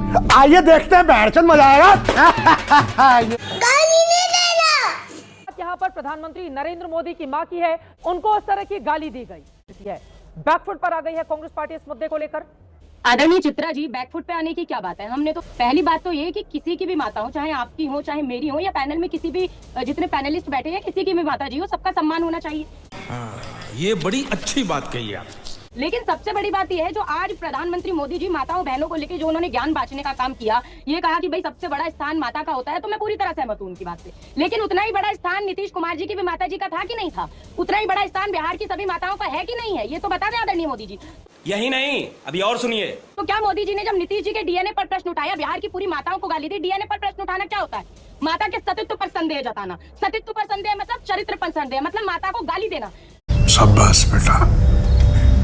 आइए देखते हैं, बैठचंद मजा आएगा। गाली नहीं देना। यहाँ पर प्रधानमंत्री नरेंद्र मोदी की मां की है, उनको उस तरह की गाली दी गई है। बैकफुट पर आ गई है कांग्रेस पार्टी इस मुद्दे को लेकर। आदरणीय चित्रा जी, बैकफुट पे आने की क्या बात है? हमने तो पहली बात तो ये कि किसी की भी माता हो, चाहे आपकी हो चाहे मेरी हो, या पैनल में किसी भी जितने पैनलिस्ट बैठे हैं किसी की भी माता जी हो, सबका सम्मान होना चाहिए। ये बड़ी अच्छी बात कही आप। लेकिन सबसे बड़ी बात यह है जो आज प्रधानमंत्री मोदी जी माताओं बहनों को लेकर जो उन्होंने ज्ञान बांटने का काम किया, ये कहा कि भाई सबसे बड़ा स्थान माता का होता है, तो मैं पूरी तरह सहमत हूँ उनकी बात से। लेकिन उतना ही बड़ा स्थान नीतीश कुमार जी की भी माता जी का था कि नहीं था? उतना ही बड़ा स्थान बिहार की सभी माताओं का है कि नहीं है? ये तो बता दें आदरणीय मोदी जी। यही नहीं, अभी और सुनिए। तो क्या मोदी जी ने जब नीतीश जी के डीएनए पर प्रश्न उठाया, बिहार की पूरी माताओं को गाली दी? डीएनए पर प्रश्न उठाना क्या होता है? माता के सतीत्व पर संदेह जताना। सतीत्व पर संदेह मतलब चरित्र पर संदेह, मतलब माता को गाली देना। शाबाश बेटा,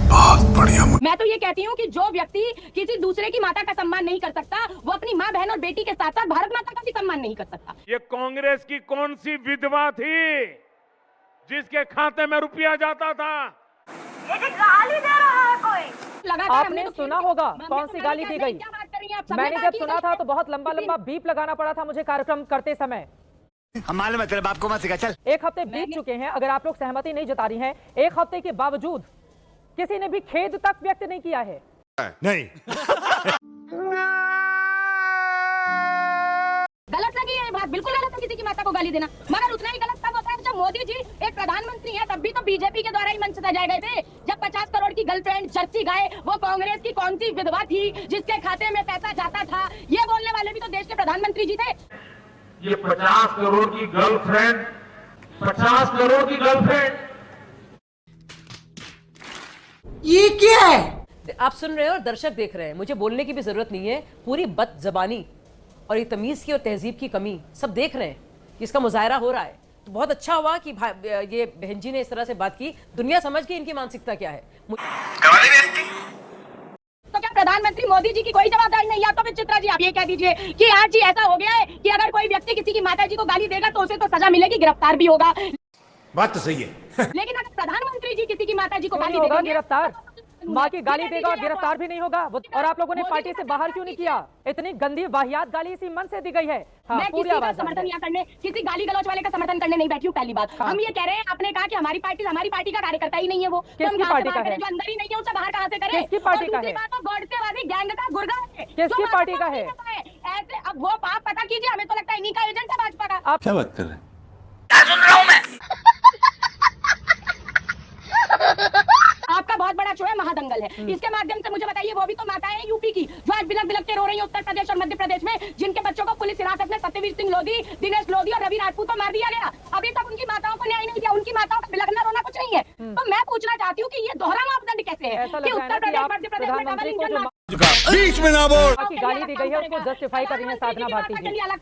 बहुत बढ़िया। मैं तो ये कहती हूँ कि जो व्यक्ति किसी दूसरे की माता का सम्मान नहीं कर सकता, वो अपनी माँ बहन और बेटी के साथ साथ भारत माता का भी सम्मान नहीं कर सकता। ये कांग्रेस की कौन सी विधवा थी जिसके खाते में रुपया जाता था? ये गाली दे रहा है कोई। लगातार आपने सुना होगा कौन सी गाली दी गई। मैंने जब सुना था तो बहुत लंबा लंबा बीप लगाना पड़ा था मुझे कार्यक्रम करते समय। हम मालूम है, तेरे बाप को मत सिखा, चल। एक हफ्ते बीत चुके हैं, अगर आप लोग सहमति नहीं जता रही हैं, एक हफ्ते के बावजूद किसी ने भी खेद तक व्यक्त नहीं किया है। नहीं। गलत लगी है बात, बिल्कुल गलत है किसी की माता को गाली देना, मगर उतना ही गलत तब होता है जब मोदी जी एक प्रधानमंत्री है, तब भी तो बीजेपी के द्वारा ही मंच सजाए गए थे। जब 50 करोड़ की गर्लफ्रेंड जर्सी गाय, वो कांग्रेस की कौन सी विधवा थी जिसके खाते में पैसा जाता था? ये बोलने वाले भी तो देश के प्रधानमंत्री जी थे। ये 50 करोड़ की गर्लफ्रेंड, 50 करोड़ की गर्लफ्रेंड। ये क्या है? आप सुन रहे हैं और दर्शक देख रहे हैं, मुझे बोलने की भी जरूरत नहीं है। पूरी बदजबानी और ये तमीज की और तहजीब की कमी सब देख रहे हैं, इसका मुजाहरा हो रहा है। तो बहुत अच्छा हुआ कि ये बहन जी ने इस तरह से बात की, दुनिया समझ गई इनकी मानसिकता क्या है। तो क्या प्रधानमंत्री मोदी जी की कोई जवाबदारी नहीं? या तो फिर चित्रा जी आप ये कह दीजिए कि आज जी ऐसा हो गया है कि अगर कोई व्यक्ति किसी की माता जी को गाली देगा तो उसे तो सजा मिलेगी, गिरफ्तार भी होगा। बात तो सही है। लेकिन अगर प्रधानमंत्री जी किसी की माता जी को गाली होगा देंगे, गिरफ्तार, माँ की गाली देगा और गिरफ्तार भी नहीं होगा। और आप लोगों ने पार्टी से बाहर क्यों नहीं किया? इतनी गंदी वाहियात गाली इसी मन से दी गई है। हाँ, मैं पूरी किसी का आवाज समर्थन या करने, किसी गाली गलौज वाले का समर्थन करने नहीं बैठी हूँ। पहली बात, हम ये कह रहे हैं, आपने कहा कि हमारी पार्टी का कार्यकर्ता ही नहीं है वो, तो हम पार्टी का है? जो अंदर ही नहीं है उसे बाहर कहाँ से करें? किसकी पार्टी का है? गॉडसेवादी गैंग का गुर्गा है। किसकी पार्टी का है? ऐसे अब वो आप पता कीजिए, हमें तो लगता है इन्हीं का एजेंट है भाजपा का। आप क्या बात कर रहे हैं? आपका बहुत बड़ा शो है महादंगल है, इसके माध्यम से मुझे बताइए, वो भी तो माताएं हैं यूपी की जो आज बिलक बिलक के रो रही है उत्तर प्रदेश और मध्य प्रदेश में, जिनके बच्चों को पुलिस हिरासत में सत्यवीर सिंह लोधी, दिनेश लोधी और रवि राजपूत को मार दिया गया। अभी तक उनकी माताओं को न्याय नहीं दिया। उनकी माताओं का बिलखना रोना कुछ नहीं है। तो मैं पूछना चाहती हूँ कि ये दोहरा मापदंड कैसे है कि उत्तर प्रदेश मध्य प्रदेश में प्रधानमंत्री को डबल जो बीच में ना बोल। की गाली दी गई है उसको जस्टिफाई कर रही है साधना भारती जी। अलग